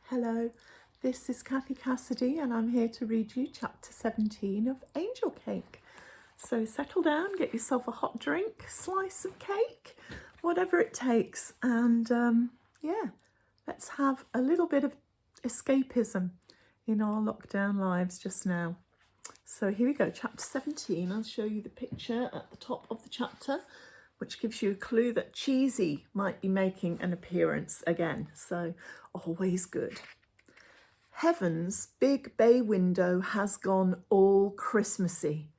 Hello, this is Cathy Cassidy and I'm here to read you chapter 17 of Angel Cake. So settle down, get yourself a hot drink, slice of cake, whatever it takes, and yeah, let's have a little bit of escapism in our lockdown lives just now. So here we go, chapter 17. I'll show you the picture at the top of the chapter, which gives you a clue that Cheesy might be making an appearance again. So always good. Heaven's big bay window has gone all Christmassy.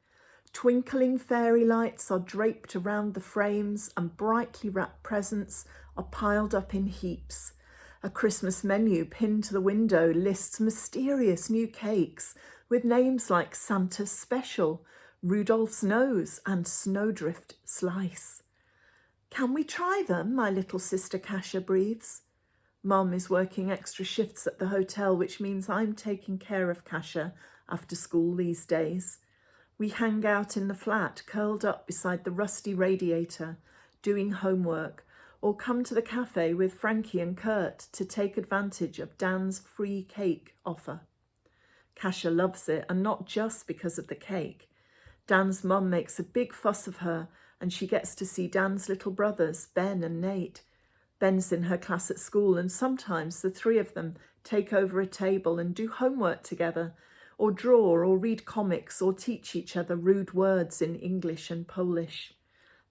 Twinkling fairy lights are draped around the frames and brightly wrapped presents are piled up in heaps. A Christmas menu pinned to the window lists mysterious new cakes with names like Santa's Special, Rudolph's Nose and Snowdrift Slice. Can we try them? My little sister Kasia breathes. Mum is working extra shifts at the hotel, which means I'm taking care of Kasia after school these days. We hang out in the flat, curled up beside the rusty radiator, doing homework, or come to the cafe with Frankie and Kurt to take advantage of Dan's free cake offer. Kasia loves it, and not just because of the cake. Dan's mum makes a big fuss of her, and she gets to see Dan's little brothers, Ben and Nate. Ben's in her class at school, and sometimes the three of them take over a table and do homework together, or draw or read comics or teach each other rude words in English and Polish.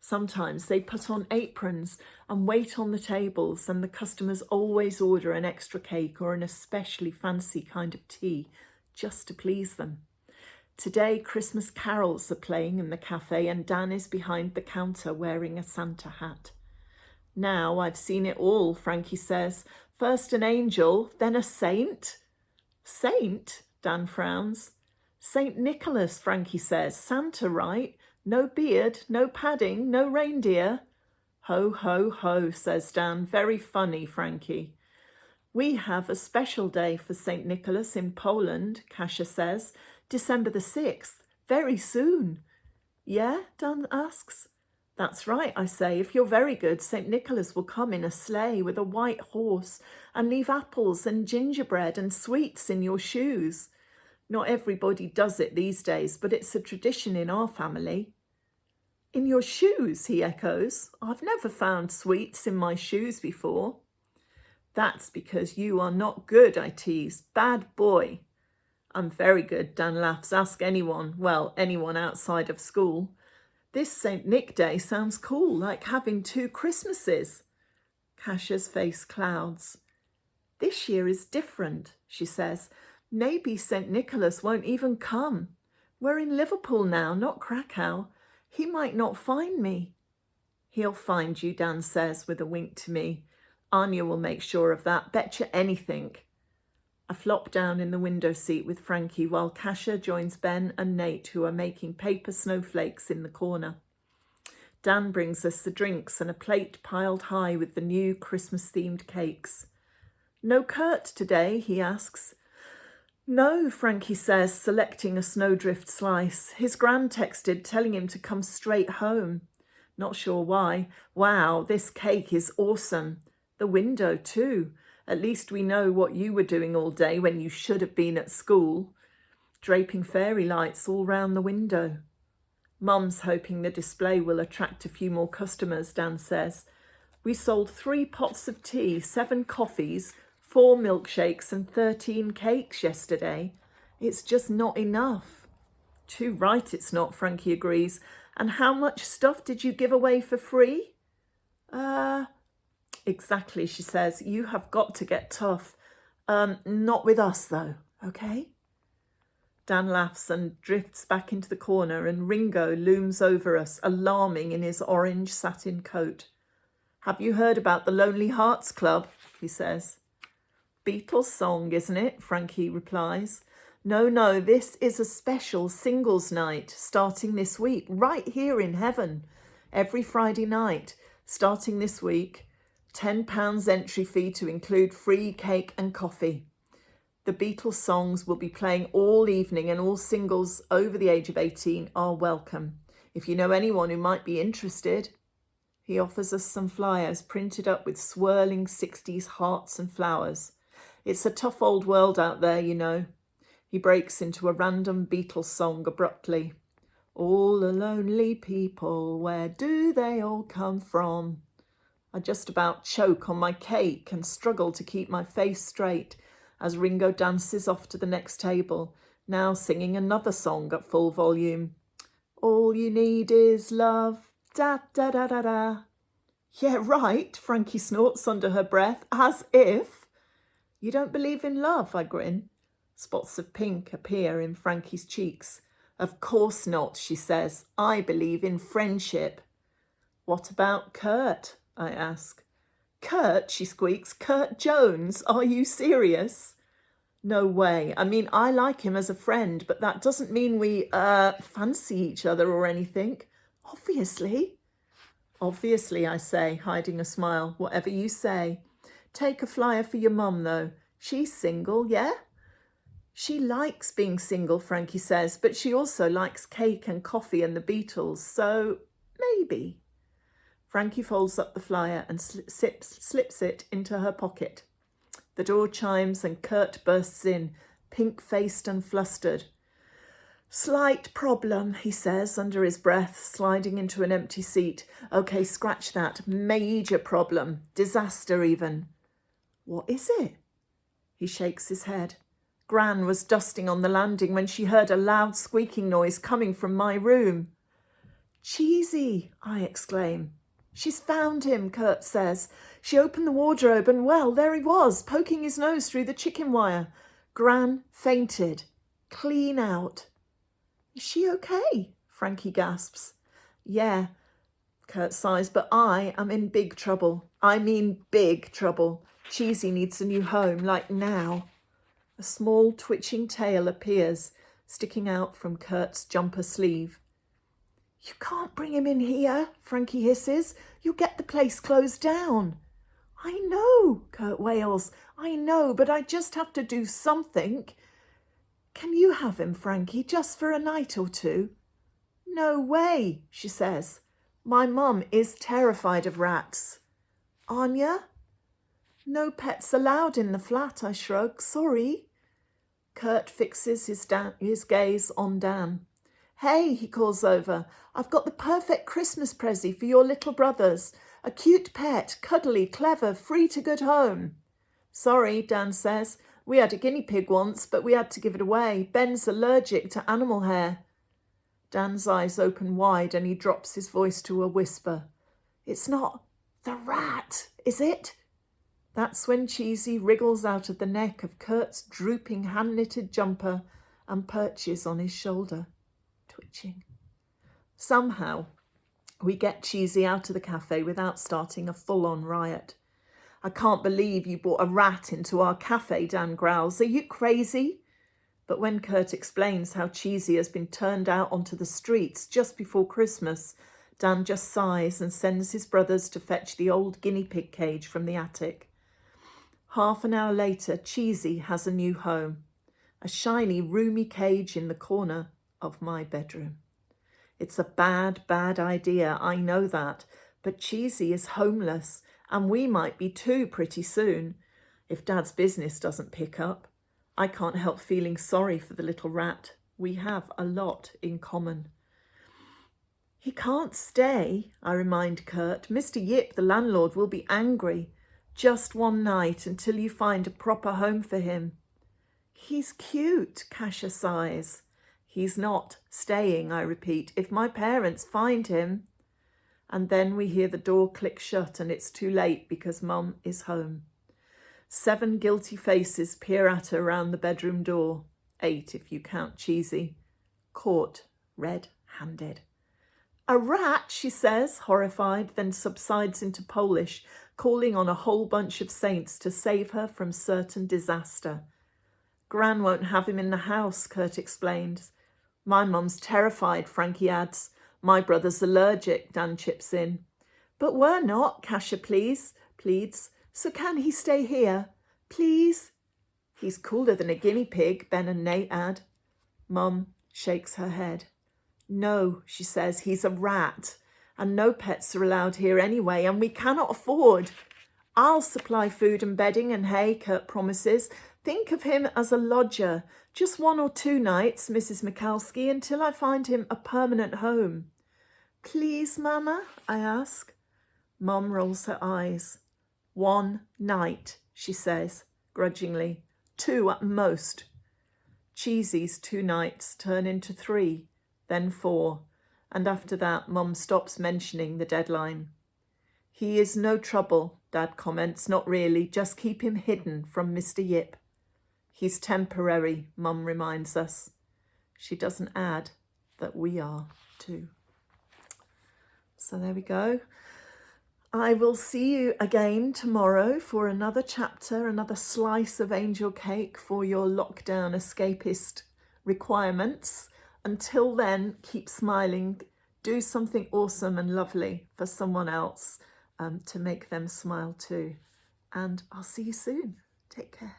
Sometimes they put on aprons and wait on the tables, and the customers always order an extra cake or an especially fancy kind of tea just to please them. Today, Christmas carols are playing in the cafe and Dan is behind the counter wearing a Santa hat. Now I've seen it all, Frankie says. First an angel, then a saint. Saint? Dan frowns. Saint Nicholas, Frankie says. Santa, right? No beard, no padding, no reindeer. Ho, ho, ho, says Dan. Very funny, Frankie. We have a special day for Saint Nicholas in Poland, Kasia says. December the 6th, very soon. Yeah, Dan asks. That's right, I say. If you're very good, St. Nicholas will come in a sleigh with a white horse and leave apples and gingerbread and sweets in your shoes. Not everybody does it these days, but it's a tradition in our family. In your shoes, he echoes. I've never found sweets in my shoes before. That's because you are not good, I tease. Bad boy. I'm very good, Dan laughs. Ask anyone, well, anyone outside of school. This St. Nick Day sounds cool, like having 2 Christmases. Kasia's face clouds. This year is different, she says. Maybe St. Nicholas won't even come. We're in Liverpool now, not Krakow. He might not find me. He'll find you, Dan says with a wink to me. Anya will make sure of that, betcha anything. I flop down in the window seat with Frankie while Kasia joins Ben and Nate, who are making paper snowflakes in the corner. Dan brings us the drinks and a plate piled high with the new Christmas-themed cakes. No Kurt today, he asks. No, Frankie says, selecting a snowdrift slice. His gran texted telling him to come straight home. Not sure why. Wow, this cake is awesome. The window too. At least we know what you were doing all day when you should have been at school. Draping fairy lights all round the window. Mum's hoping the display will attract a few more customers, Dan says. We sold 3 pots of tea, 7 coffees, 4 milkshakes and 13 cakes yesterday. It's just not enough. Too right it's not, Frankie agrees. And how much stuff did you give away for free? Exactly, she says. You have got to get tough. Not with us, though, okay? Dan laughs and drifts back into the corner, and Ringo looms over us, alarming in his orange satin coat. Have you heard about the Lonely Hearts Club? He says. Beatles song, isn't it? Frankie replies. No, this is a special singles night starting this week, right here in heaven. Every Friday night, starting this week. £10 entry fee to include free cake and coffee. The Beatles songs will be playing all evening and all singles over the age of 18 are welcome. If you know anyone who might be interested. He offers us some flyers printed up with swirling 60s hearts and flowers. It's a tough old world out there, you know. He breaks into a random Beatles song abruptly. All the lonely people, where do they all come from? I just about choke on my cake and struggle to keep my face straight as Ringo dances off to the next table, now singing another song at full volume. All you need is love, da da da da da. Yeah, right, Frankie snorts under her breath, as if. You don't believe in love, I grin. Spots of pink appear in Frankie's cheeks. Of course not, she says. I believe in friendship. What about Kurt? I ask. Kurt, she squeaks. Kurt Jones, are you serious? No way. I mean, I like him as a friend, but that doesn't mean we, fancy each other or anything. Obviously. Obviously, I say, hiding a smile. Whatever you say. Take a flyer for your mum, though. She's single, yeah? She likes being single, Frankie says, but she also likes cake and coffee and the Beatles, so maybe. Frankie folds up the flyer and slips it into her pocket. The door chimes and Kurt bursts in, pink-faced and flustered. Slight problem, he says under his breath, sliding into an empty seat. Okay, scratch that. Major problem. Disaster even. What is it? He shakes his head. Gran was dusting on the landing when she heard a loud squeaking noise coming from my room. Cheesy, I exclaim. She's found him, Kurt says. She opened the wardrobe and, well, there he was, poking his nose through the chicken wire. Gran fainted. Clean out. Is she okay? Frankie gasps. Yeah, Kurt sighs, but I am in big trouble. I mean big trouble. Cheesy needs a new home, like now. A small twitching tail appears, sticking out from Kurt's jumper sleeve. You can't bring him in here, Frankie hisses. You'll get the place closed down. I know, Kurt wails. I know, but I just have to do something. Can you have him, Frankie, just for a night or two? No way, she says. My mum is terrified of rats. Anya? No pets allowed in the flat, I shrug. Sorry. Kurt fixes his gaze on Dan. Hey, he calls over. I've got the perfect Christmas present for your little brothers. A cute pet, cuddly, clever, free to good home. Sorry, Dan says. We had a guinea pig once, but we had to give it away. Ben's allergic to animal hair. Dan's eyes open wide and he drops his voice to a whisper. It's not the rat, is it? That's when Cheesy wriggles out of the neck of Kurt's drooping hand-knitted jumper and perches on his shoulder, twitching. Somehow, we get Cheesy out of the cafe without starting a full-on riot. I can't believe you brought a rat into our cafe, Dan growls. Are you crazy? But when Kurt explains how Cheesy has been turned out onto the streets just before Christmas, Dan just sighs and sends his brothers to fetch the old guinea pig cage from the attic. Half an hour later, Cheesy has a new home, a shiny, roomy cage in the corner of my bedroom. It's a bad idea, I know that, but Cheesy is homeless, and we might be too pretty soon, if Dad's business doesn't pick up. I can't help feeling sorry for the little rat. We have a lot in common. He can't stay, I remind Kurt. Mr. Yip, the landlord, will be angry. Just one night until you find a proper home for him. He's cute, Kasia sighs. He's not staying, I repeat. If my parents find him. And then we hear the door click shut and it's too late because Mum is home. 7 guilty faces peer at her round the bedroom door. 8 if you count Cheesy. Caught red-handed. A rat, she says, horrified, then subsides into Polish, calling on a whole bunch of saints to save her from certain disaster. Gran won't have him in the house, Kurt explains. My mum's terrified, Frankie adds. My brother's allergic, Dan chips in. But we're not, Kasia pleads. So can he stay here? Please? He's cooler than a guinea pig, Ben and Nate add. Mum shakes her head. No, she says, he's a rat. And no pets are allowed here anyway, and we cannot afford. I'll supply food and bedding and hay, Kurt promises. Think of him as a lodger. Just 1 or 2 nights, Mrs. Mikalski, until I find him a permanent home. Please, Mama? I ask. Mum rolls her eyes. 1 night, she says, grudgingly. 2 at most. Cheesy's 2 nights turn into 3, then 4, and after that Mum stops mentioning the deadline. He is no trouble, Dad comments, not really, just keep him hidden from Mr. Yip. He's temporary, Mum reminds us. She doesn't add that we are too. So there we go. I will see you again tomorrow for another chapter, another slice of angel cake for your lockdown escapist requirements. Until then, keep smiling. Do something awesome and lovely for someone else to make them smile too. And I'll see you soon. Take care.